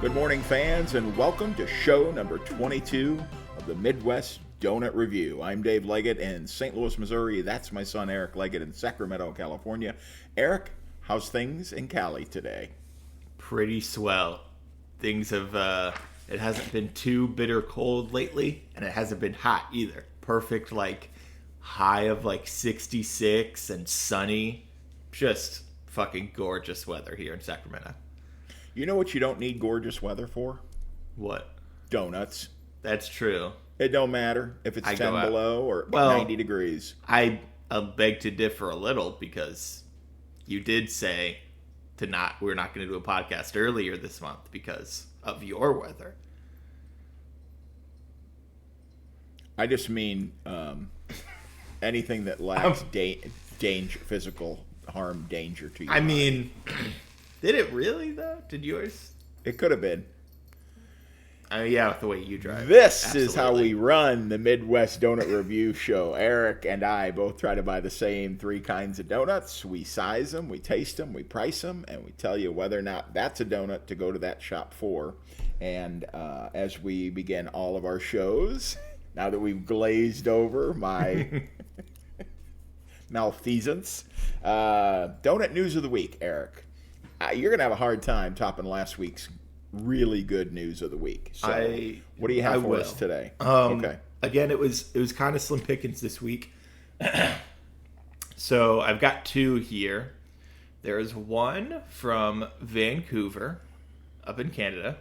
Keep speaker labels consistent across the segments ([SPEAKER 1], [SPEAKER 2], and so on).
[SPEAKER 1] good morning, fans, and welcome to show number 22 of the Midwest Donut Review. I'm Dave Leggett in St. Louis, Missouri. That's my son, Eric Leggett, in Sacramento, California. Eric, how's things in Cali today?
[SPEAKER 2] Pretty swell. Things have, it hasn't been too bitter cold lately, and it hasn't been hot either. Perfect, high of 66 and sunny. Just fucking gorgeous weather here in Sacramento.
[SPEAKER 1] You know what you don't need gorgeous weather for?
[SPEAKER 2] What?
[SPEAKER 1] Donuts.
[SPEAKER 2] That's true.
[SPEAKER 1] It don't matter if it's 10 below or 90 degrees.
[SPEAKER 2] I beg to differ a little because you did say we're not going to do a podcast earlier this month because of your weather.
[SPEAKER 1] I just mean anything that lacks danger, physical harm, danger to you.
[SPEAKER 2] I mean, did it really though? Did yours?
[SPEAKER 1] It could have been.
[SPEAKER 2] Yeah, with the way you drive.
[SPEAKER 1] This
[SPEAKER 2] Absolutely.
[SPEAKER 1] is how we run the Midwest Donut Review Show. Eric and I both try to buy the same three kinds of donuts. We size them, we taste them, we price them, and we tell you whether or not that's a donut to go to that shop for. And as we begin all of our shows, now that we've glazed over my malfeasance, donut news of the week, Eric. You're going to have a hard time topping last week's really good news of the week. So what do you have for us today?
[SPEAKER 2] Okay. Again, it was kind of slim pickings this week. So I've got two here. There is one from Vancouver, up in Canada,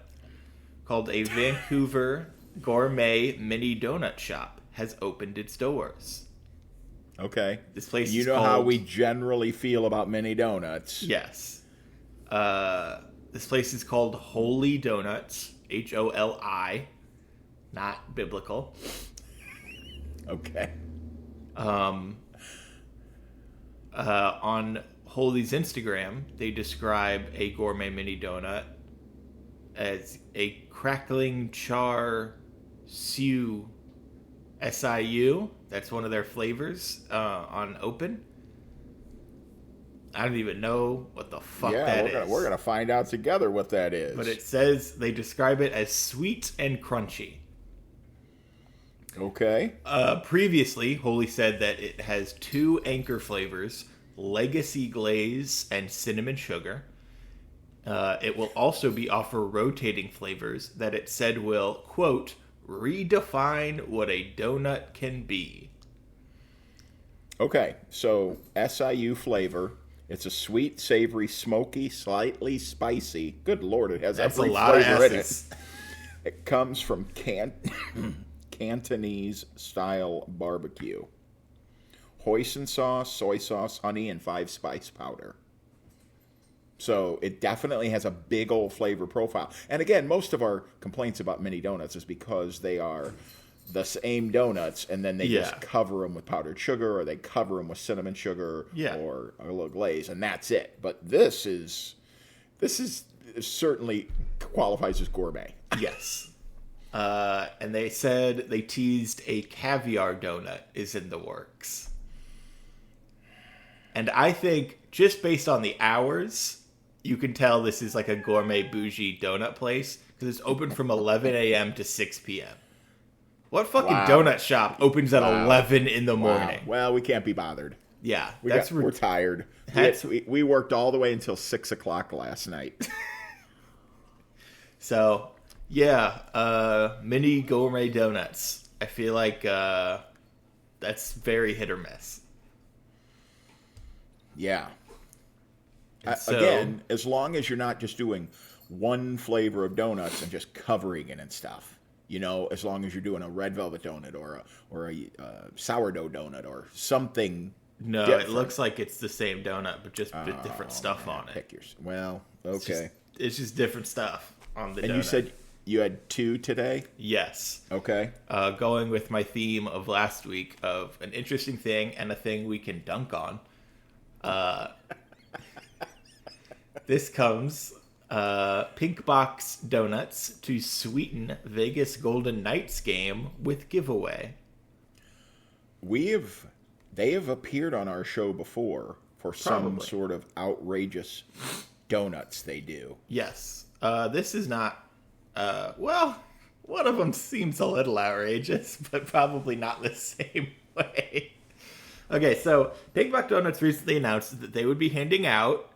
[SPEAKER 2] called a Vancouver Gourmet Mini Donut Shop has opened its doors.
[SPEAKER 1] Okay.
[SPEAKER 2] This place
[SPEAKER 1] you
[SPEAKER 2] is
[SPEAKER 1] know
[SPEAKER 2] called...
[SPEAKER 1] how we generally feel about mini donuts.
[SPEAKER 2] Yes. This place is called Holy Donuts, Holi, not biblical.
[SPEAKER 1] Okay.
[SPEAKER 2] On Holy's Instagram, they describe a gourmet mini donut as a crackling char siu, SIU. That's one of their flavors on Open. I don't even know what the fuck that is.
[SPEAKER 1] We're going to find out together what that is.
[SPEAKER 2] But it says they describe it as sweet and crunchy.
[SPEAKER 1] Okay.
[SPEAKER 2] Previously, Holy said that it has two anchor flavors, Legacy Glaze and Cinnamon Sugar. It will also be offer rotating flavors that it said will, quote, redefine what a donut can be.
[SPEAKER 1] Okay, so SIU flavor. It's a sweet, savory, smoky, slightly spicy. Good Lord, it has every flavor in it. It comes from Cantonese-style barbecue. Hoisin sauce, soy sauce, honey, and 5-spice powder. So it definitely has a big old flavor profile. And again, most of our complaints about mini donuts is because they are the same donuts, and then they just cover them with powdered sugar, or they cover them with cinnamon sugar, or a little glaze, and that's it. But this is certainly qualifies as gourmet.
[SPEAKER 2] Yes. And they said they teased a caviar donut is in the works. And I think just based on the hours, you can tell this is like a gourmet bougie donut place because it's open from 11 a.m. to 6 p.m. What fucking donut shop opens at 11 in the morning?
[SPEAKER 1] Well, we can't be bothered.
[SPEAKER 2] Yeah.
[SPEAKER 1] We're tired. We worked all the way until 6 o'clock last night.
[SPEAKER 2] So, mini gourmet donuts. I feel like that's very hit or miss.
[SPEAKER 1] Yeah. Again, as long as you're not just doing one flavor of donuts and just covering it and stuff. You know, as long as you're doing a red velvet donut or a sourdough donut or something.
[SPEAKER 2] No, different. It looks like it's the same donut, but just with different stuff on it.
[SPEAKER 1] Well, okay.
[SPEAKER 2] It's just different stuff on the donut.
[SPEAKER 1] And you said you had two today?
[SPEAKER 2] Yes.
[SPEAKER 1] Okay.
[SPEAKER 2] Going with my theme of last week of an interesting thing and a thing we can dunk on. This comes... Pink Box Donuts to sweeten Vegas Golden Knights game with giveaway.
[SPEAKER 1] They have appeared on our show before for some sort of outrageous donuts they do.
[SPEAKER 2] Yes. This is not Well, one of them seems a little outrageous, but probably not the same way. Okay, so Big Buck Donuts recently announced that they would be handing out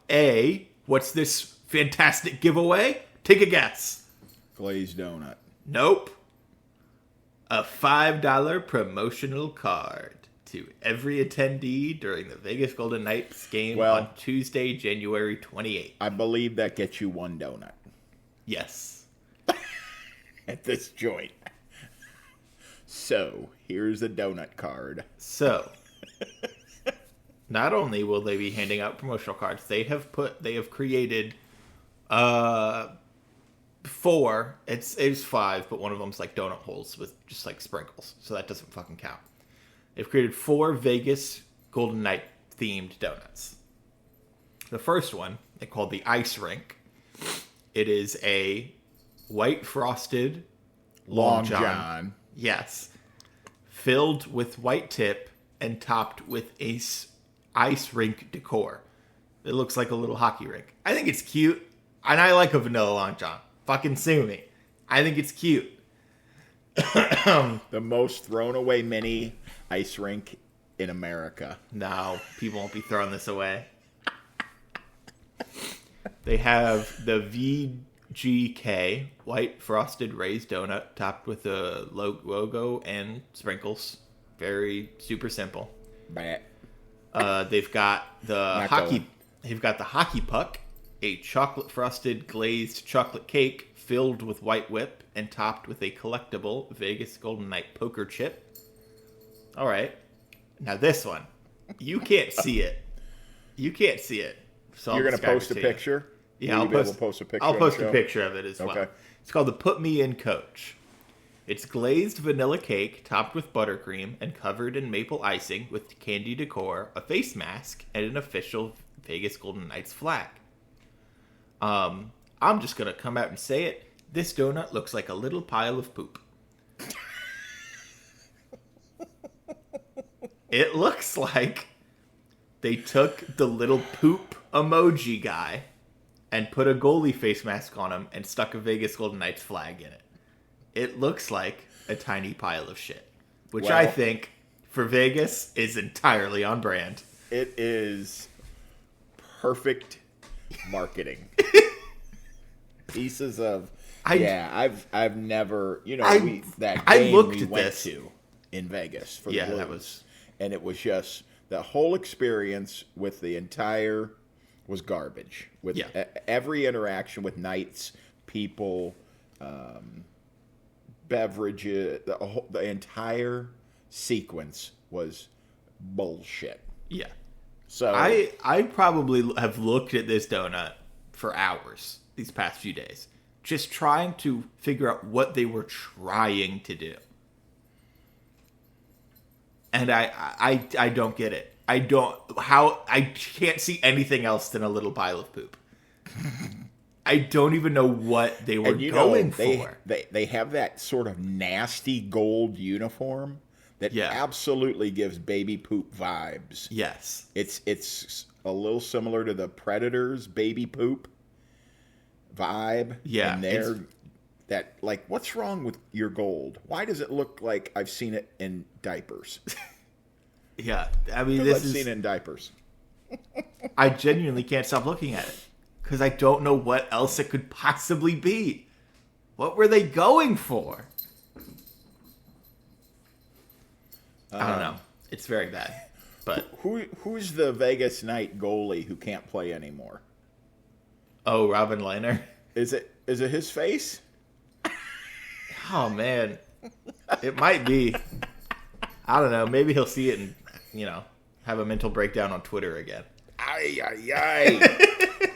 [SPEAKER 2] what's this fantastic giveaway? Take a guess.
[SPEAKER 1] Glazed donut.
[SPEAKER 2] Nope. A $5 promotional card to every attendee during the Vegas Golden Knights game on Tuesday, January 28th.
[SPEAKER 1] I believe that gets you one donut.
[SPEAKER 2] Yes.
[SPEAKER 1] At this joint. So, here's a donut card.
[SPEAKER 2] So, not only will they be handing out promotional cards, they have created 4. It's 5, but one of them's like donut holes with just like sprinkles, so that doesn't fucking count. They've created 4 Vegas Golden Knight themed donuts. The first one they call the Ice Rink. It is a white frosted Long John. Yes. Filled with white tip and topped with ice rink decor. It looks like a little hockey rink. I think it's cute, and I like a vanilla Long John. Fucking sue me. I think it's cute.
[SPEAKER 1] The most thrown away mini ice rink in America.
[SPEAKER 2] No, people won't be throwing this away. They have the VGK white frosted raised donut topped with a logo and sprinkles. Very super simple. They've got the hockey. They've got the hockey puck, a chocolate frosted glazed chocolate cake filled with white whip and topped with a collectible Vegas Golden Knight poker chip. All right, now this one, you can't see it. You can't see it. So
[SPEAKER 1] you're gonna post a picture.
[SPEAKER 2] Yeah, I'll post a picture. I'll post a picture of it as well. Okay. It's called the Put Me In Coach. It's glazed vanilla cake topped with buttercream and covered in maple icing with candy decor, a face mask, and an official Vegas Golden Knights flag. I'm just going to come out and say it. This donut looks like a little pile of poop. It looks like they took the little poop emoji guy and put a goalie face mask on him and stuck a Vegas Golden Knights flag in it. It looks like a tiny pile of shit, which I think, for Vegas, is entirely on brand.
[SPEAKER 1] It is perfect marketing. Pieces of... I've never... that game we went to in Vegas for the Blues. That was... And it was just... The whole experience with the entire... was garbage. With every interaction with Knights, people... beverages, the entire sequence was bullshit.
[SPEAKER 2] Yeah.
[SPEAKER 1] So
[SPEAKER 2] I probably have looked at this donut for hours these past few days, just trying to figure out what they were trying to do. And I don't get it. I can't see anything else than a little pile of poop. I don't even know what they were going for.
[SPEAKER 1] They have that sort of nasty gold uniform that absolutely gives baby poop vibes.
[SPEAKER 2] Yes.
[SPEAKER 1] It's a little similar to the Predators baby poop vibe.
[SPEAKER 2] Yeah.
[SPEAKER 1] And what's wrong with your gold? Why does it look like I've seen it in diapers?
[SPEAKER 2] Yeah. I mean,
[SPEAKER 1] I've seen it in diapers.
[SPEAKER 2] I genuinely can't stop looking at it. Because I don't know what else it could possibly be. What were they going for? I don't know. It's very bad. But
[SPEAKER 1] who's the Vegas Knight goalie who can't play anymore?
[SPEAKER 2] Oh, Robin Lehner.
[SPEAKER 1] Is it his face?
[SPEAKER 2] Oh man, it might be. I don't know. Maybe he'll see it and have a mental breakdown on Twitter again.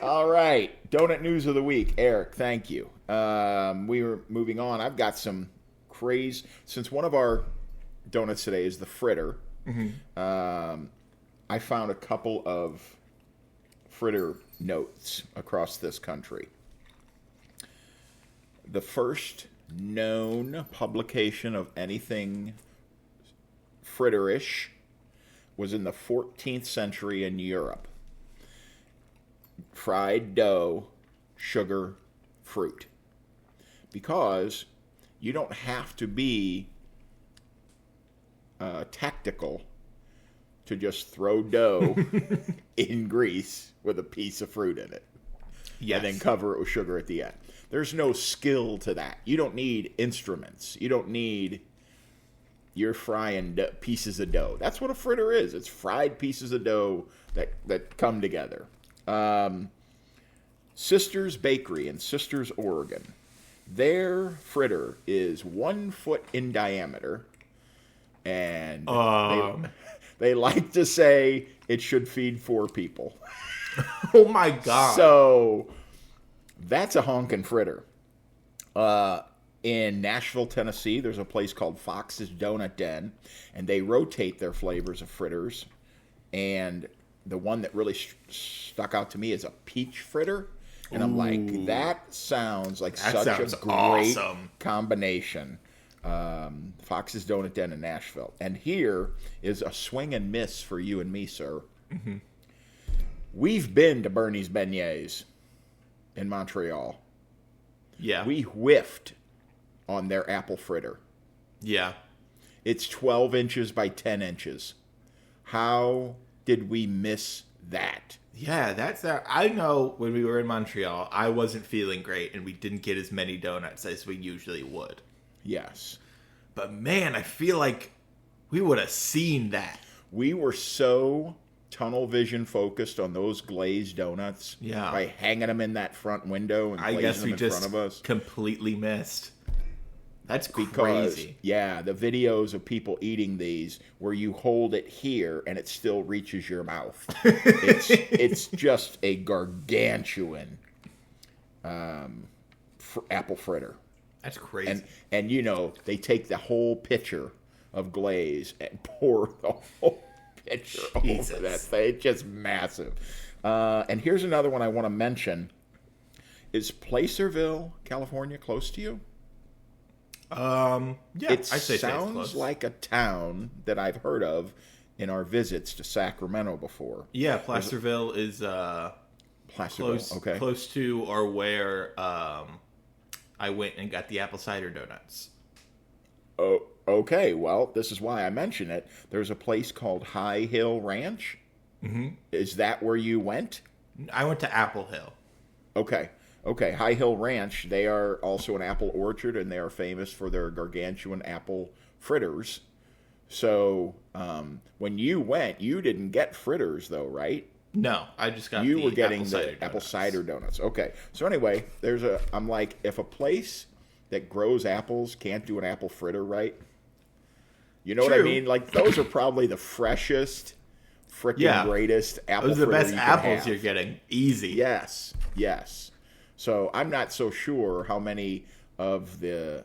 [SPEAKER 1] All right. Donut news of the week. Eric, thank you. We were moving on. I've got some craze. Since one of our donuts today is the fritter, I found a couple of fritter notes across this country. The first known publication of anything fritterish was in the 14th century in Europe. Fried dough, sugar, fruit. because you don't have to be tactical to just throw dough in grease with a piece of fruit in it.
[SPEAKER 2] Yes.
[SPEAKER 1] And then cover it with sugar at the end. There's no skill to that. You don't need instruments. You don't need... You're frying pieces of dough. That's what a fritter is. It's fried pieces of dough that come together. Sisters Bakery in Sisters, Oregon. Their fritter is 1 foot in diameter. And they like to say it should feed 4 people.
[SPEAKER 2] Oh my God.
[SPEAKER 1] So that's a honkin' fritter. In Nashville, Tennessee, there's a place called Fox's Donut Den, and they rotate their flavors of fritters. And the one that really stuck out to me is a peach fritter. And I'm like, that sounds like such a great combination. Fox's Donut Den in Nashville. And here is a swing and miss for you and me, sir. Mm-hmm. We've been to Bernie's Beignets in Montreal.
[SPEAKER 2] Yeah.
[SPEAKER 1] We whiffed on their apple fritter.
[SPEAKER 2] Yeah.
[SPEAKER 1] It's 12 inches by 10 inches. How did we miss that?
[SPEAKER 2] Yeah, that's that. I know when we were in Montreal, I wasn't feeling great, and we didn't get as many donuts as we usually would.
[SPEAKER 1] Yes.
[SPEAKER 2] But man, I feel like we would have seen that.
[SPEAKER 1] We were so tunnel vision focused on those glazed donuts.
[SPEAKER 2] Yeah.
[SPEAKER 1] By hanging them in that front window and glazing them in front of us.
[SPEAKER 2] Completely missed. That's
[SPEAKER 1] because,
[SPEAKER 2] crazy.
[SPEAKER 1] Yeah, the videos of people eating these where you hold it here and it still reaches your mouth. It's just a gargantuan apple fritter.
[SPEAKER 2] That's crazy.
[SPEAKER 1] And you know, they take the whole pitcher of glaze and pour the whole pitcher over that thing. It's just massive. And here's another one I want to mention. Is Placerville, California, close to you?
[SPEAKER 2] Yeah,
[SPEAKER 1] I'd say sounds like a town that I've heard of in our visits to Sacramento before.
[SPEAKER 2] Yeah, Placerville is close to or where I went and got the apple cider donuts.
[SPEAKER 1] Oh, okay. Well, this is why I mention it. There's a place called High Hill Ranch. Mm-hmm. Is that where you went?
[SPEAKER 2] I went to Apple Hill.
[SPEAKER 1] Okay. High Hill Ranch, they are also an apple orchard, and they are famous for their gargantuan apple fritters. So, when you went, you didn't get fritters, though, right?
[SPEAKER 2] No, I just got
[SPEAKER 1] You were getting the apple cider donuts. Okay. So, anyway, I'm like, if a place that grows apples can't do an apple fritter right, you know what I mean? Like, those are probably the freshest, freaking greatest apple fritters.
[SPEAKER 2] Those are the best apples you're getting. Easy.
[SPEAKER 1] Yes. So I'm not so sure how many of the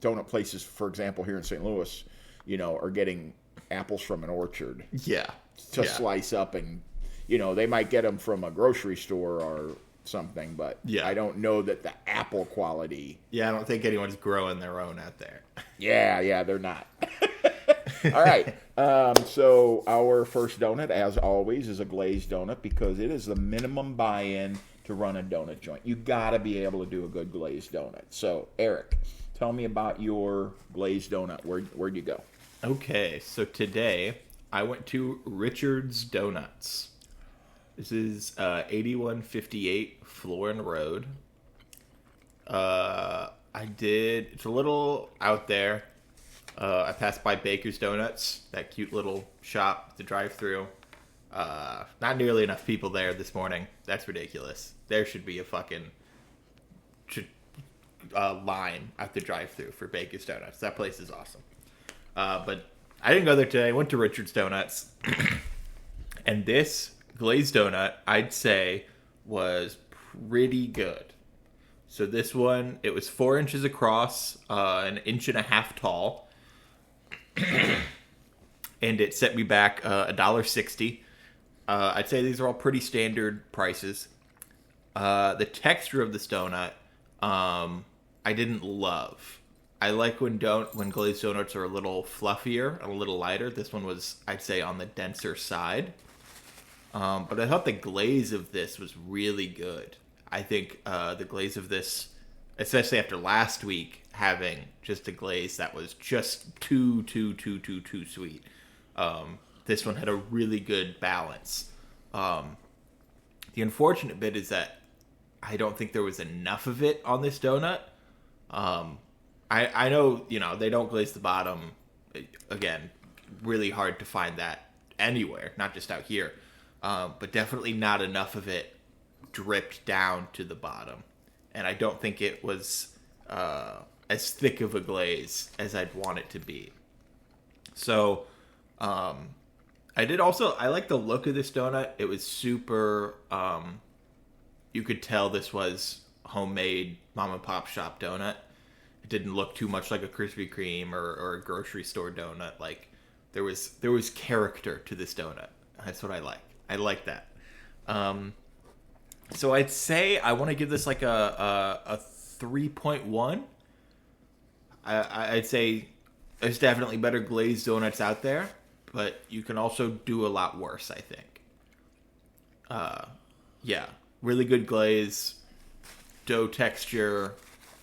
[SPEAKER 1] donut places, for example, here in St. Louis, you know, are getting apples from an orchard.
[SPEAKER 2] Yeah.
[SPEAKER 1] To slice up, and, you know, they might get them from a grocery store or something, but I don't know that the apple quality.
[SPEAKER 2] Yeah, I don't think anyone's growing their own out there.
[SPEAKER 1] Yeah, they're not. All right. So our first donut, as always, is a glazed donut because it is the minimum buy-in to run a donut joint. You got to be able to do a good glazed donut. So, Eric, tell me about your glazed donut. Where'd you go?
[SPEAKER 2] Okay, so today I went to Richard's Donuts. This is 8158 Florin Road. It's a little out there. I passed by Baker's Donuts, that cute little shop, the drive-thru. Not nearly enough people there this morning. That's ridiculous. There should be a fucking line at the drive-thru for Baker's Donuts. That place is awesome. But I didn't go there today. I went to Richard's Donuts. And this glazed donut, I'd say, was pretty good. So this one, it was 4 inches across, an inch and a half tall. And it set me back $1.60. I'd say these are all pretty standard prices. The texture of this donut, I didn't love. I like when glazed donuts are a little fluffier and a little lighter. This one was, I'd say, on the denser side. But I thought the glaze of this was really good. I think the glaze of this especially after last week having just a glaze that was just too sweet. This one had a really good balance. The unfortunate bit is that I don't think there was enough of it on this donut. I know, they don't glaze the bottom. Again, really hard to find that anywhere, not just out here. But definitely not enough of it dripped down to the bottom. And I don't think it was as thick of a glaze as I'd want it to be. So, I like the look of this donut. It was super, you could tell this was homemade mom and pop shop donut. It didn't look too much like a Krispy Kreme or a grocery store donut. Like, there was character to this donut. That's what I like. I like that. So I'd say I want to give this like a 3.1. I'd say there's definitely better glazed donuts out there, but you can also do a lot worse, I think. Yeah, really good glaze, dough texture.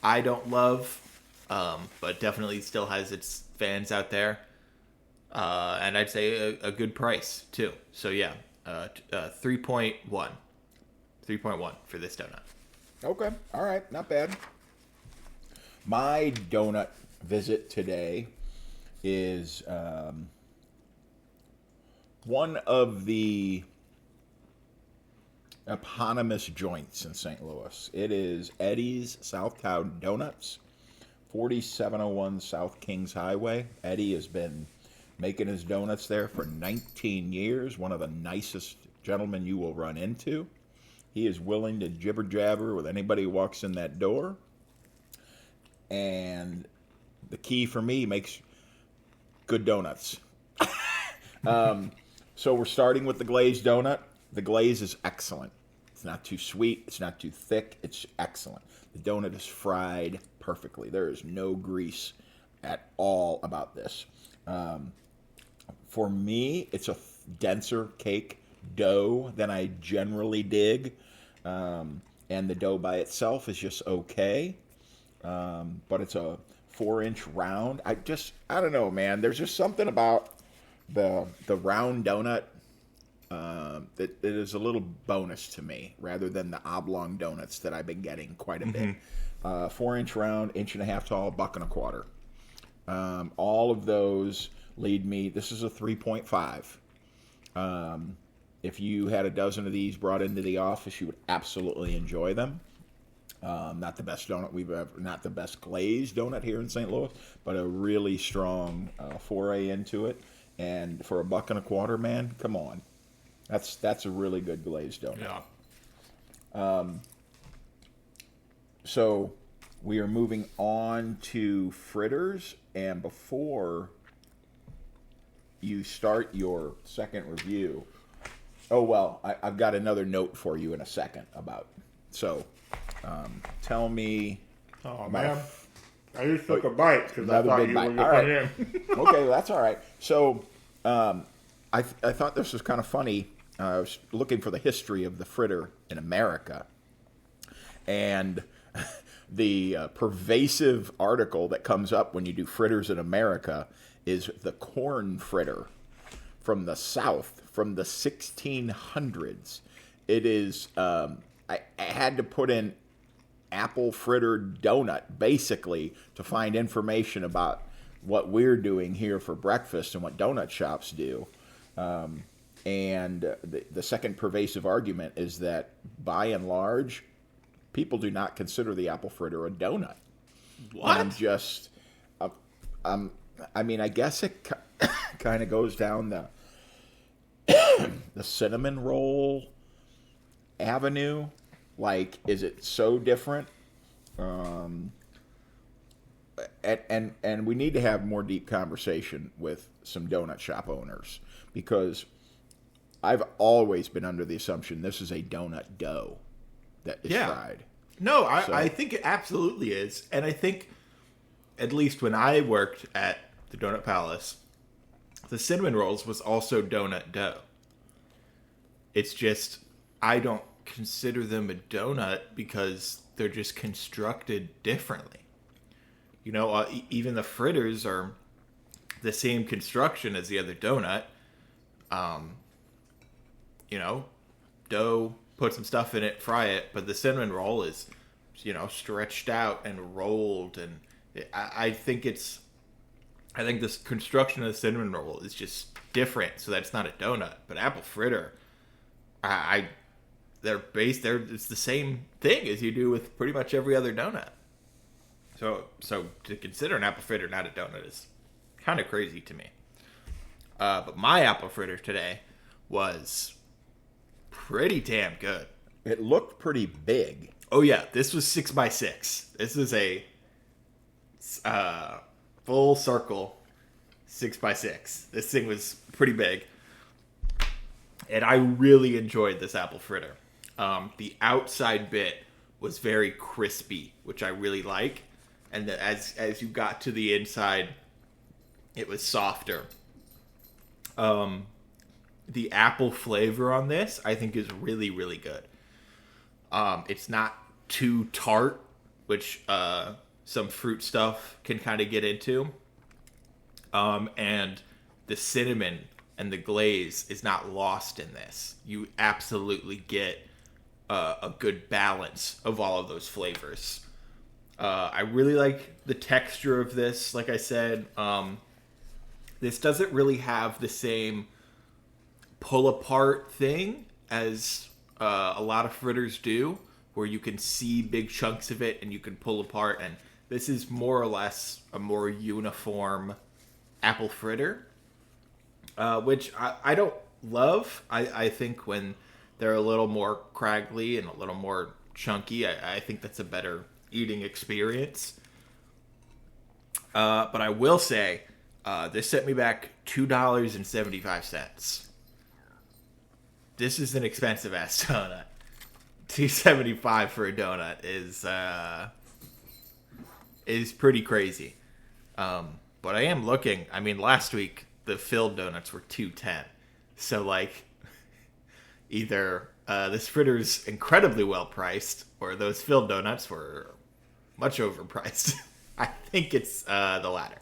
[SPEAKER 2] I don't love, but definitely still has its fans out there. And I'd say a good price too. So yeah, 3.1. 3.1 for this donut.
[SPEAKER 1] Okay. All right. Not bad. My donut visit today is one of the eponymous joints in St. Louis. It is Eddie's Southtown Donuts, 4701 South Kings Highway. Eddie has been making his donuts there for 19 years. One of the nicest gentlemen you will run into. He is willing to jibber jabber with anybody who walks in that door. And the key for me, makes good donuts. So we're starting with the glazed donut. The glaze is excellent. It's not too sweet. It's not too thick. It's excellent. The donut is fried perfectly. There is no grease at all about this. For me, it's a denser cake dough than I generally dig. And the dough by itself is just okay. But it's a 4-inch round. I don't know, man. There's just something about the round donut that it is a little bonus to me, rather than the oblong donuts that I've been getting quite a bit. 4-inch round, 1.5 tall, $1.25. All of those lead me. This is a 3.5. If you had a dozen of these brought into the office, you would absolutely enjoy them. Not the best donut not the best glazed donut here in St. Louis, but a really strong foray into it. And for $1.25, man, come on, that's a really good glazed donut. Yeah. So we are moving on to fritters, and before you start your second review, I've got another note for you in a second about. So, tell me.
[SPEAKER 2] Oh man, I just took a bite because I thought you were going to
[SPEAKER 1] come in. Okay, well, that's all right. So, I thought this was kind of funny. I was looking for the history of the fritter in America, and the pervasive article that comes up when you do fritters in America is the corn fritter from the South, from the 1600s. It is, I had to put in apple fritter donut, basically, to find information about what we're doing here for breakfast and what donut shops do. And the second pervasive argument is that, by and large, people do not consider the apple fritter a donut.
[SPEAKER 2] What?
[SPEAKER 1] And I'm just, I mean, I guess it kind of goes down the cinnamon roll avenue. Like, is it so different? And we need to have more deep conversation with some donut shop owners, because I've always been under the assumption this is a donut dough that is fried.
[SPEAKER 2] No, I think it absolutely is. And I think, at least when I worked at the Donut Palace, the cinnamon rolls was also donut dough. It's just, I don't consider them a donut because they're just constructed differently. You know, even the fritters are the same construction as the other donut. You know, dough, put some stuff in it, fry it, but the cinnamon roll is, you know, stretched out and rolled, and I think this construction of the cinnamon roll is just different, so that's not a donut. But apple fritter, it's the same thing as you do with pretty much every other donut. So to consider an apple fritter not a donut is kind of crazy to me. But my apple fritter today was pretty damn good.
[SPEAKER 1] It looked pretty big.
[SPEAKER 2] Oh yeah, this was 6x6. This is a full circle 6x6. This thing was pretty big, and I really enjoyed this apple fritter. The outside bit was very crispy, which I really like, and as you got to the inside, it was softer. The apple flavor on this, I think, is really, really good. It's not too tart, which some fruit stuff can kind of get into. And the cinnamon and the glaze is not lost in this. You absolutely get a good balance of all of those flavors. I really like the texture of this. Like I said, this doesn't really have the same pull apart thing as a lot of fritters do, where you can see big chunks of it and you can pull apart. And this is more or less a more uniform apple fritter, which I don't love. I think when they're a little more craggly and a little more chunky, I think that's a better eating experience. But I will say, this set me back $2.75. This is an expensive ass donut. $2.75 for a donut is pretty crazy. But I am looking. I mean, last week the filled donuts were $2.10. So like, either this fritter's incredibly well priced, or those filled donuts were much overpriced. I think it's the latter.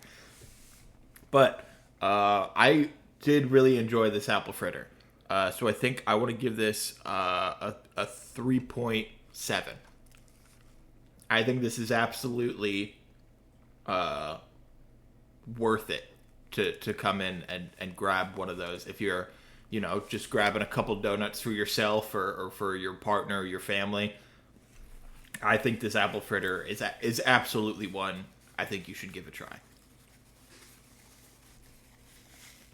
[SPEAKER 2] But I did really enjoy this apple fritter. So I think I want to give this a 3.7. I think this is absolutely worth it to come in and grab one of those. If you're, you know, just grabbing a couple donuts for yourself or for your partner or your family, I think this apple fritter is absolutely one I think you should give a try.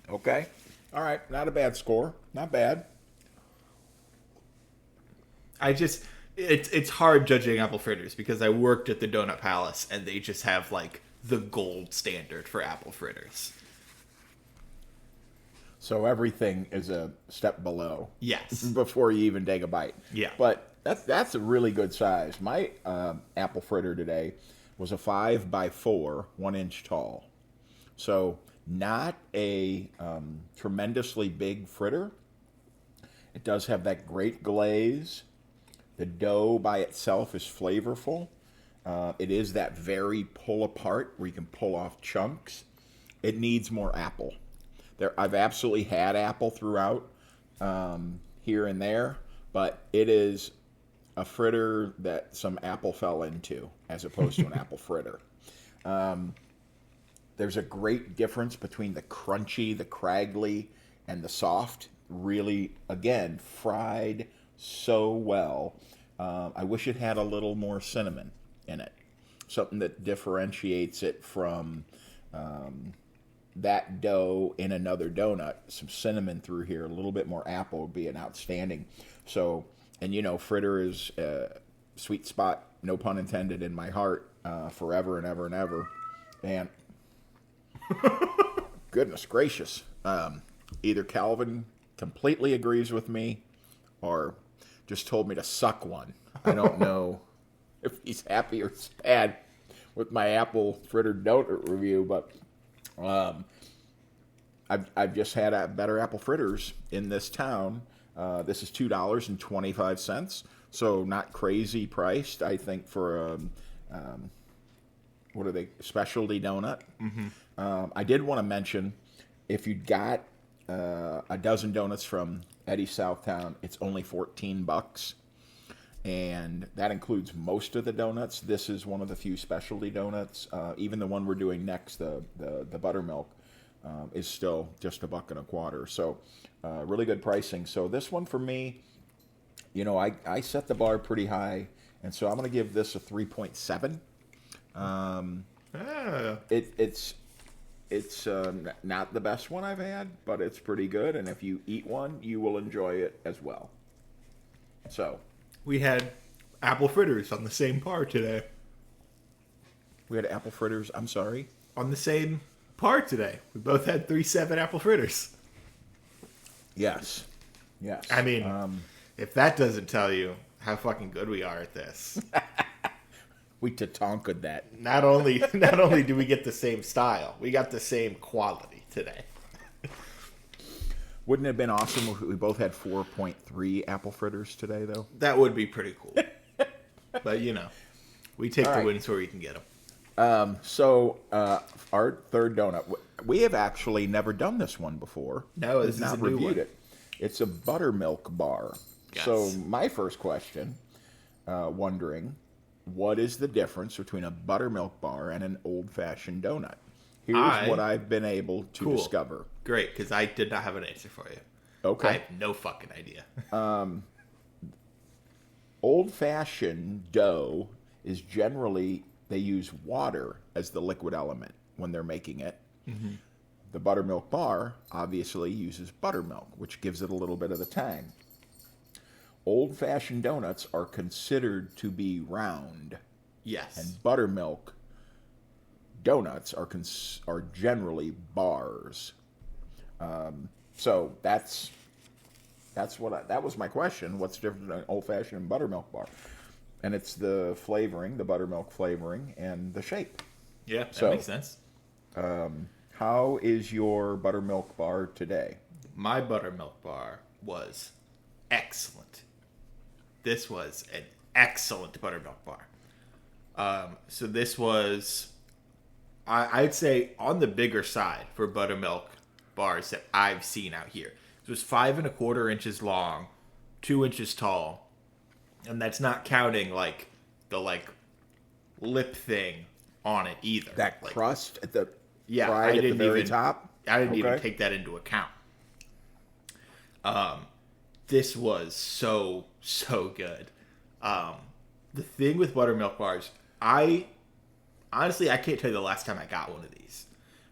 [SPEAKER 1] Okay. All right. Not a bad score. Not bad.
[SPEAKER 2] It's hard judging apple fritters because I worked at the Donut Palace and they just have like the gold standard for apple fritters.
[SPEAKER 1] So everything is a step below.
[SPEAKER 2] Yes.
[SPEAKER 1] Before you even take a bite.
[SPEAKER 2] Yeah.
[SPEAKER 1] But that's a really good size. My apple fritter today was a 5x4, 1 inch tall. So not a tremendously big fritter. It does have that great glaze. The dough by itself is flavorful. It is that very pull apart where you can pull off chunks. It needs more apple. I've absolutely had apple throughout, here and there, but it is a fritter that some apple fell into as opposed to an apple fritter. There's a great difference between the crunchy, the craggly, and the soft. Really, again, fried so well. I wish it had a little more cinnamon in it. Something that differentiates it from that dough in another donut. Some cinnamon through here, a little bit more apple would be an outstanding. So, and you know, fritter is a sweet spot, no pun intended, in my heart, forever and ever and ever. And goodness gracious. Either Calvin completely agrees with me or just told me to suck one. I don't know if he's happy or sad with my apple fritter donut review, but I've just had better apple fritters in this town. This is $2.25, So not crazy priced, I think, for what are they, specialty donut. I did want to mention, if you got a dozen donuts from Eddie Southtown, it's only $14, and that includes most of the donuts. This is one of the few specialty donuts. Even the one we're doing next, the buttermilk, is still just $1.25. So really good pricing. So this one for me, you know, I set the bar pretty high, and so I'm going to give this a 3.7. It's not the best one I've had, but it's pretty good, and if you eat one, you will enjoy it as well. So
[SPEAKER 2] we had apple fritters on the same par today.
[SPEAKER 1] We had apple fritters, I'm sorry?
[SPEAKER 2] On the same par today. We both had 3.7 apple fritters.
[SPEAKER 1] Yes.
[SPEAKER 2] I mean, if that doesn't tell you how fucking good we are at this.
[SPEAKER 1] We tatonkaed that.
[SPEAKER 2] Not only do we get the same style, we got the same quality today.
[SPEAKER 1] Wouldn't it have been awesome if we both had 4.3 apple fritters today, though?
[SPEAKER 2] That would be pretty cool. But, you know, we take the wins where we can get them.
[SPEAKER 1] So, our third donut. We have actually never done this one before.
[SPEAKER 2] No, this is
[SPEAKER 1] not
[SPEAKER 2] a new
[SPEAKER 1] reviewed
[SPEAKER 2] one.
[SPEAKER 1] it. It's a buttermilk bar.
[SPEAKER 2] Yes.
[SPEAKER 1] So, my first question, wondering, what is the difference between a buttermilk bar and an old-fashioned donut? Here's what I've been able to discover.
[SPEAKER 2] Great, because I did not have an answer for you.
[SPEAKER 1] Okay.
[SPEAKER 2] I have no fucking idea.
[SPEAKER 1] Old-fashioned dough is generally, they use water as the liquid element when they're making it. Mm-hmm. The buttermilk bar obviously uses buttermilk, which gives it a little bit of the tang. Old-fashioned donuts are considered to be round.
[SPEAKER 2] Yes.
[SPEAKER 1] And buttermilk donuts are generally bars. So that was my question. What's different than an old-fashioned and buttermilk bar? And it's the flavoring, the buttermilk flavoring, and the shape.
[SPEAKER 2] Yeah, that makes sense.
[SPEAKER 1] How is your buttermilk bar today?
[SPEAKER 2] My buttermilk bar was excellent. This was an excellent buttermilk bar. So this was, I'd say, on the bigger side for buttermilk bars that I've seen out here. It was 5 1/4 inches long, 2 inches tall, and that's not counting like the lip thing on it either.
[SPEAKER 1] That crust at the
[SPEAKER 2] I didn't
[SPEAKER 1] very
[SPEAKER 2] even
[SPEAKER 1] top.
[SPEAKER 2] I didn't even take that into account. This was so good. The thing with buttermilk bars, I can't tell you the last time I got one of these,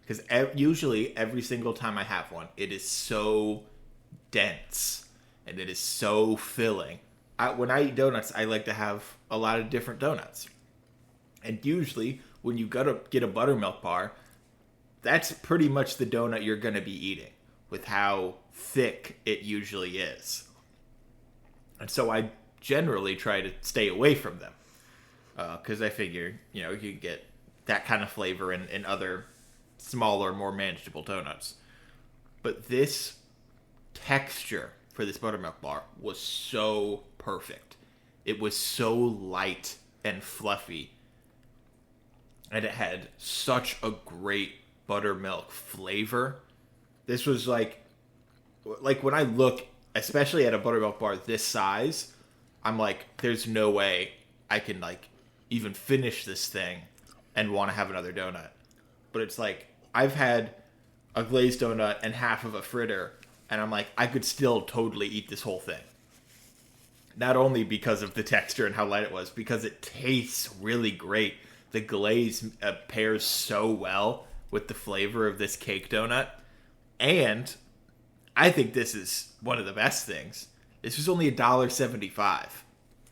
[SPEAKER 2] because usually every single time I have one, it is so dense and it is so filling. When I eat donuts, I like to have a lot of different donuts, and usually when you go to get a buttermilk bar, that's pretty much the donut you're going to be eating, with how thick it usually is. And so I generally try to stay away from them, because I figure, you can get that kind of flavor in other smaller, more manageable donuts. But this texture for this buttermilk bar was so perfect. It was so light and fluffy, and it had such a great buttermilk flavor. This was like when I look, especially at a buttermilk bar this size, I'm like, there's no way I can even finish this thing and want to have another donut. But it's like, I've had a glazed donut and half of a fritter, and I'm like, I could still totally eat this whole thing. Not only because of the texture and how light it was, because it tastes really great. The glaze pairs so well with the flavor of this cake donut. And I think this is one of the best things. This was only $1.75.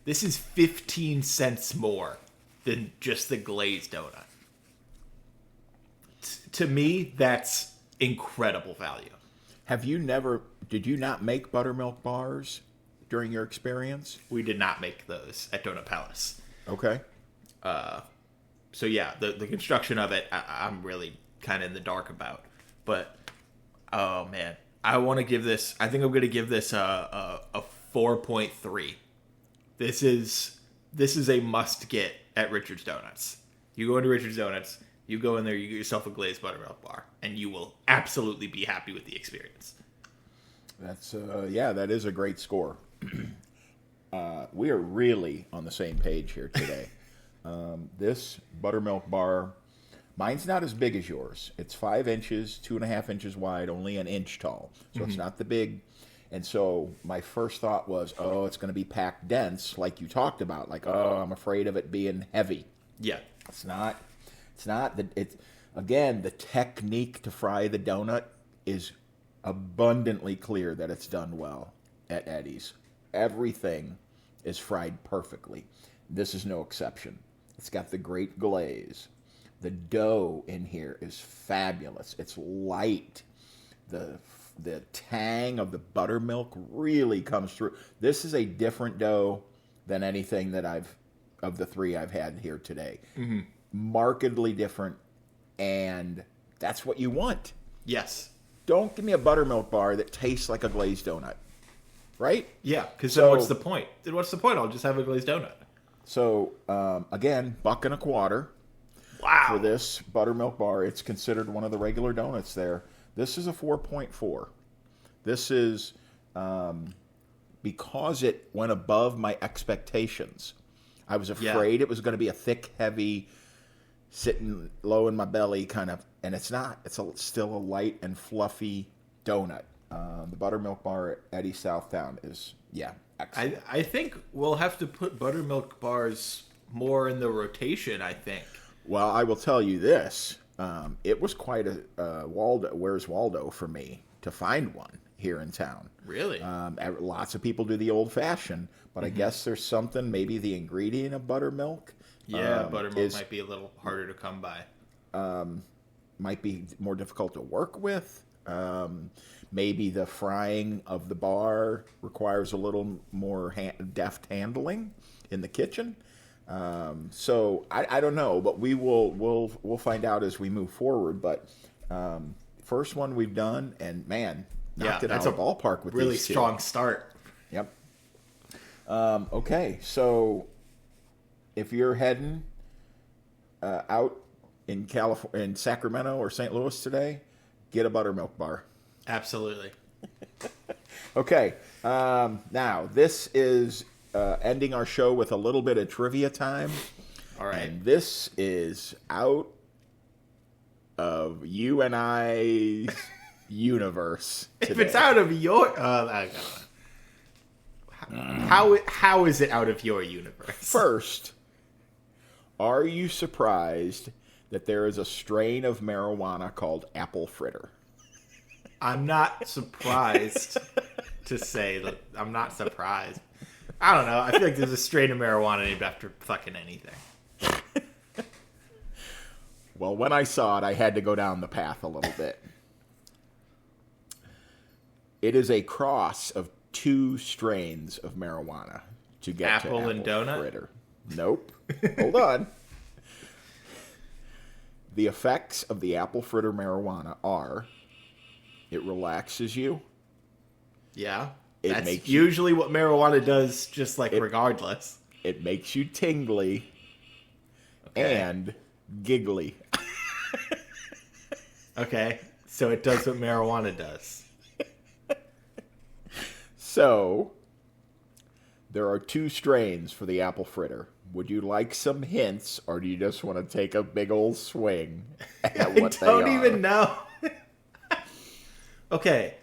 [SPEAKER 2] This is 15 cents more than just the glazed donut. To me, that's incredible value.
[SPEAKER 1] Did you not make buttermilk bars during your experience?
[SPEAKER 2] We did not make those at Donut Palace.
[SPEAKER 1] Okay.
[SPEAKER 2] So yeah, the construction of it, I'm really kind of in the dark about. But, oh man, I think I'm going to give this a 4.3. This is a must get at Richard's Donuts. You go into Richard's Donuts, you go in there, you get yourself a glazed buttermilk bar, and you will absolutely be happy with the experience.
[SPEAKER 1] That's that is a great score. We are really on the same page here today. This buttermilk bar, mine's not as big as yours. It's 5 inches, 2.5 inches wide, only an inch tall. So it's not the big. And so my first thought was, oh, it's going to be packed dense, like you talked about. Like, oh, I'm afraid of it being heavy.
[SPEAKER 2] Yeah.
[SPEAKER 1] It's not. It's not. Again, the technique to fry the donut is abundantly clear that it's done well at Eddie's. Everything is fried perfectly. This is no exception. It's got the great glaze. The dough in here is fabulous. It's light. The tang of the buttermilk really comes through. This is a different dough than anything that of the 3 I've had here today. Mm-hmm. Markedly different, and that's what you want.
[SPEAKER 2] Yes.
[SPEAKER 1] Don't give me a buttermilk bar that tastes like a glazed donut. Right?
[SPEAKER 2] Yeah, because then what's the point? Then what's the point? I'll just have a glazed donut.
[SPEAKER 1] So, again, $1.25.
[SPEAKER 2] Wow.
[SPEAKER 1] For this buttermilk bar. It's considered one of the regular donuts there. This is a 4.4. This is because it went above my expectations. I was afraid it was going to be a thick, heavy, sitting low in my belly kind of, and it's not. It's still a light and fluffy donut. The buttermilk bar at Eddie Southtown is, excellent.
[SPEAKER 2] I think we'll have to put buttermilk bars more in the rotation, I think.
[SPEAKER 1] Well, I will tell you this. It was quite a Where's Waldo for me to find one here in town.
[SPEAKER 2] Really?
[SPEAKER 1] Lots of people do the old-fashioned, but I guess there's something, maybe the ingredient of buttermilk.
[SPEAKER 2] Yeah, buttermilk might be a little harder to come by.
[SPEAKER 1] Might be more difficult to work with. Maybe the frying of the bar requires a little more deft handling in the kitchen. So I don't know, but we'll find out as we move forward. But first one we've done, and man, knocked it out of the ballpark with
[SPEAKER 2] really
[SPEAKER 1] these two.
[SPEAKER 2] Strong start.
[SPEAKER 1] Yep. Okay, so if you're heading out in California, in Sacramento or St. Louis today, get a buttermilk bar.
[SPEAKER 2] Absolutely.
[SPEAKER 1] Okay, now this is ending our show with a little bit of trivia time.
[SPEAKER 2] All right.
[SPEAKER 1] And this is out of you and I's universe today.
[SPEAKER 2] If it's out of your... how is it out of your universe?
[SPEAKER 1] First, are you surprised that there is a strain of marijuana called apple fritter?
[SPEAKER 2] I'm not surprised to say that. I'm not surprised. I don't know. I feel like there's a strain of marijuana named after fucking anything.
[SPEAKER 1] Well, when I saw it, I had to go down the path a little bit. It is a cross of 2 strains of marijuana to get
[SPEAKER 2] apple
[SPEAKER 1] to apple
[SPEAKER 2] and donut
[SPEAKER 1] fritter. Nope. Hold on. The effects of the apple fritter marijuana are: it relaxes you.
[SPEAKER 2] Yeah.
[SPEAKER 1] It
[SPEAKER 2] That's
[SPEAKER 1] makes
[SPEAKER 2] usually what marijuana does, just like regardless.
[SPEAKER 1] It makes you tingly and giggly.
[SPEAKER 2] Okay. So it does what marijuana does.
[SPEAKER 1] So, there are 2 strains for the apple fritter. Would you like some hints, or do you just want to take a big old swing at what they are?
[SPEAKER 2] I don't even know. Okay.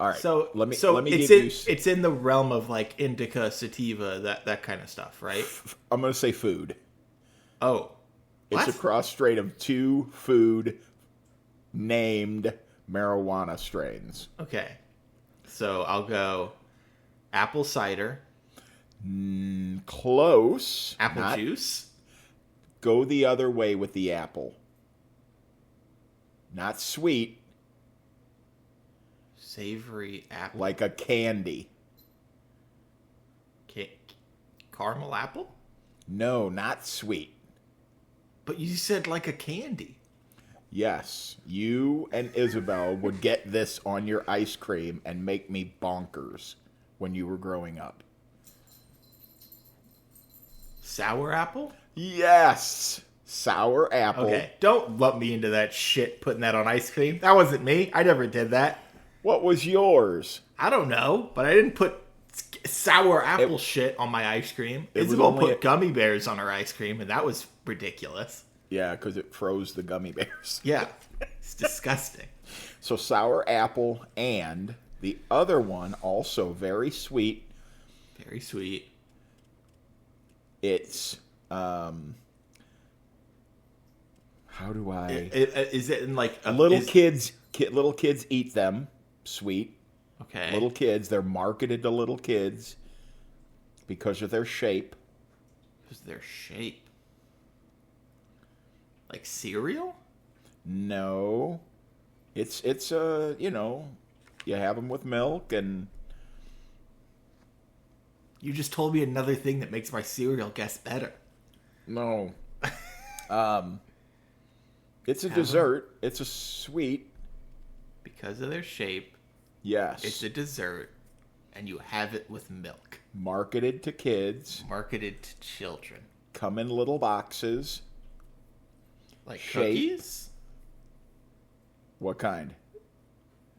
[SPEAKER 1] All right.
[SPEAKER 2] So
[SPEAKER 1] let me
[SPEAKER 2] it's in the realm of like indica, sativa, that kind of stuff, right?
[SPEAKER 1] I'm going to say food.
[SPEAKER 2] Oh.
[SPEAKER 1] It's a cross strain of 2 food named marijuana strains.
[SPEAKER 2] Okay. So I'll go apple cider.
[SPEAKER 1] Close.
[SPEAKER 2] Apple juice.
[SPEAKER 1] Go the other way with the apple. Not sweet.
[SPEAKER 2] Savory apple.
[SPEAKER 1] Like a candy.
[SPEAKER 2] Caramel apple?
[SPEAKER 1] No, not sweet.
[SPEAKER 2] But you said like a candy.
[SPEAKER 1] Yes, you and Isabel would get this on your ice cream and make me bonkers when you were growing up.
[SPEAKER 2] Sour apple?
[SPEAKER 1] Yes. Sour apple.
[SPEAKER 2] Okay, don't lump me into that shit putting that on ice cream. That wasn't me. I never did that.
[SPEAKER 1] What was yours?
[SPEAKER 2] I don't know, but I didn't put sour apple shit on my ice cream. Isabel put gummy bears on her ice cream, and that was ridiculous.
[SPEAKER 1] Yeah, because it froze the gummy bears.
[SPEAKER 2] Yeah, it's disgusting.
[SPEAKER 1] So sour apple, and the other one, also very sweet.
[SPEAKER 2] Very sweet.
[SPEAKER 1] It's, how do I...
[SPEAKER 2] Is it in like...
[SPEAKER 1] Little kids eat them. Sweet.
[SPEAKER 2] Okay.
[SPEAKER 1] Little kids. They're marketed to little kids because of their shape.
[SPEAKER 2] Because of their shape. Like cereal?
[SPEAKER 1] No. It's you know, you have them with milk and...
[SPEAKER 2] You just told me another thing that makes my cereal guess better.
[SPEAKER 1] No. It's a dessert. It's a sweet.
[SPEAKER 2] Because of their shape.
[SPEAKER 1] Yes.
[SPEAKER 2] It's a dessert. And you have it with milk.
[SPEAKER 1] Marketed to kids.
[SPEAKER 2] Marketed to children.
[SPEAKER 1] Come in little boxes.
[SPEAKER 2] Like cookies?
[SPEAKER 1] What kind?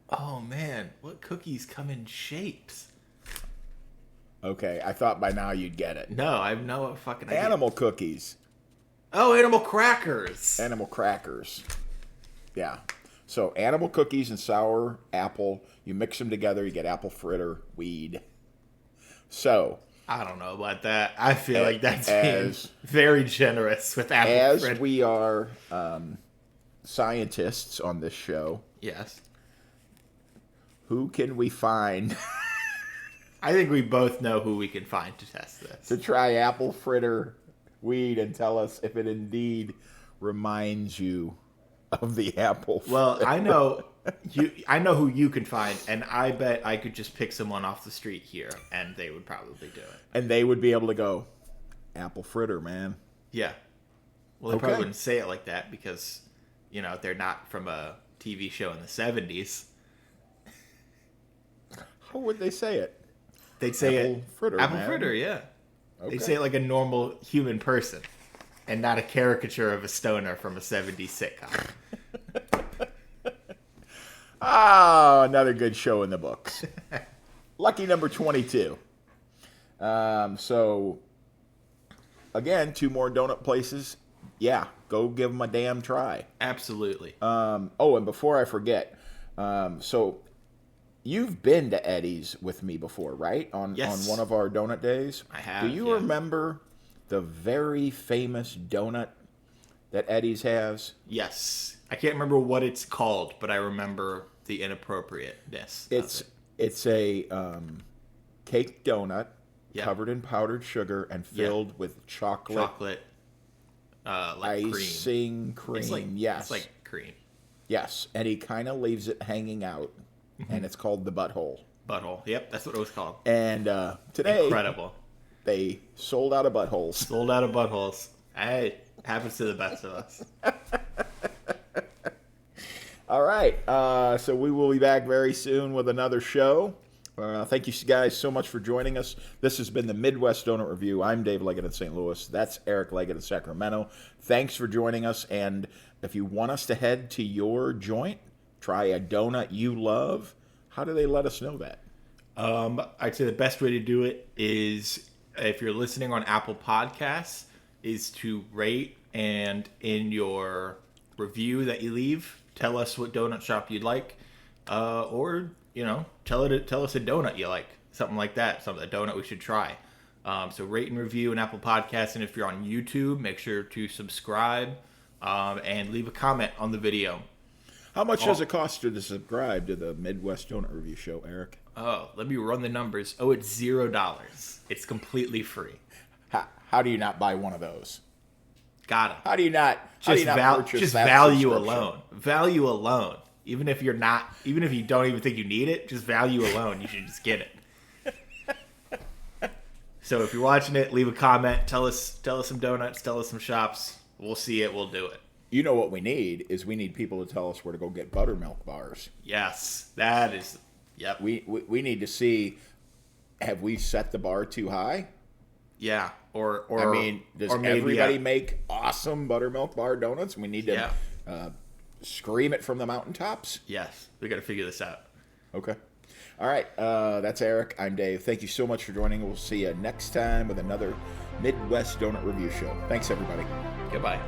[SPEAKER 2] Oh, man. What cookies come in shapes?
[SPEAKER 1] Okay, I thought by now you'd get it.
[SPEAKER 2] No, I have no fucking idea.
[SPEAKER 1] Animal cookies.
[SPEAKER 2] Oh, animal crackers.
[SPEAKER 1] Animal crackers. Yeah. So animal cookies and sour apple, you mix them together, you get apple fritter weed. So
[SPEAKER 2] I don't know about that. I feel like that's being very generous with apple fritter.
[SPEAKER 1] As we are scientists on this show.
[SPEAKER 2] Yes.
[SPEAKER 1] Who can we find...
[SPEAKER 2] I think we both know who we can find to test this.
[SPEAKER 1] To try apple fritter weed and tell us if it indeed reminds you of the apple fritter.
[SPEAKER 2] Well, I know who you can find, and I bet I could just pick someone off the street here, and they would probably do it.
[SPEAKER 1] And they would be able to go, apple fritter, man.
[SPEAKER 2] Yeah. Well, they probably wouldn't say it like that because, you know, they're not from a TV show in the 70s.
[SPEAKER 1] How would they say it?
[SPEAKER 2] They'd say
[SPEAKER 1] apple fritter,
[SPEAKER 2] apple
[SPEAKER 1] man.
[SPEAKER 2] fritter, yeah.
[SPEAKER 1] Okay.
[SPEAKER 2] They say it like a normal human person and not a caricature of a stoner from a 70s sitcom.
[SPEAKER 1] Another good show in the books. Lucky number 22. So, again, 2 more donut places. Yeah, go give them a damn try.
[SPEAKER 2] Absolutely.
[SPEAKER 1] And before I forget, so... You've been to Eddie's with me before, right?
[SPEAKER 2] Yes.
[SPEAKER 1] On one of our donut days?
[SPEAKER 2] I have.
[SPEAKER 1] Do you remember the very famous donut that Eddie's has?
[SPEAKER 2] Yes. I can't remember what it's called, but I remember the inappropriateness.
[SPEAKER 1] It's a cake donut covered in powdered sugar and filled with chocolate
[SPEAKER 2] like
[SPEAKER 1] icing cream. Yes.
[SPEAKER 2] It's like cream.
[SPEAKER 1] Yes. And he kind of leaves it hanging out. And it's called the butthole.
[SPEAKER 2] Butthole. Yep, that's what it was called.
[SPEAKER 1] And today,
[SPEAKER 2] incredible.
[SPEAKER 1] They sold out of buttholes.
[SPEAKER 2] Sold out of buttholes. Hey, happens to the best of us.
[SPEAKER 1] All right. So we will be back very soon with another show. Thank you guys so much for joining us. This has been the Midwest Donut Review. I'm Dave Leggett in St. Louis. That's Eric Leggett in Sacramento. Thanks for joining us. And if you want us to head to your joint, try a donut you love, how do they let us know that?
[SPEAKER 2] I'd say the best way to do it is, if you're listening on Apple Podcasts, is to rate, and in your review that you leave, tell us what donut shop you'd like, or, you know, tell us a donut you like, something like that, a donut we should try. So rate and review in Apple Podcasts, and if you're on YouTube, make sure to subscribe and leave a comment on the video.
[SPEAKER 1] How much does it cost to subscribe to the Midwest Donut Review Show, Eric?
[SPEAKER 2] Oh, let me run the numbers. Oh, it's $0. It's completely free.
[SPEAKER 1] How do you not buy one of those?
[SPEAKER 2] Got it.
[SPEAKER 1] How do you not purchase that
[SPEAKER 2] value alone. Value alone. Even if you don't even think you need it, just value alone, you should just get it. So if you're watching it, leave a comment. Tell us some donuts. Tell us some shops. We'll see it. We'll do it.
[SPEAKER 1] You know what we need is people to tell us where to go get buttermilk bars.
[SPEAKER 2] Yes, that is. Yep.
[SPEAKER 1] We need to see, have we set the bar too high?
[SPEAKER 2] Yeah. Or
[SPEAKER 1] I mean, does
[SPEAKER 2] or maybe
[SPEAKER 1] everybody make awesome buttermilk bar donuts? We need to scream it from the mountaintops.
[SPEAKER 2] Yes, we got to figure this out.
[SPEAKER 1] Okay. All right. That's Eric. I'm Dave. Thank you so much for joining. We'll see you next time with another Midwest Donut Review Show. Thanks, everybody.
[SPEAKER 2] Goodbye.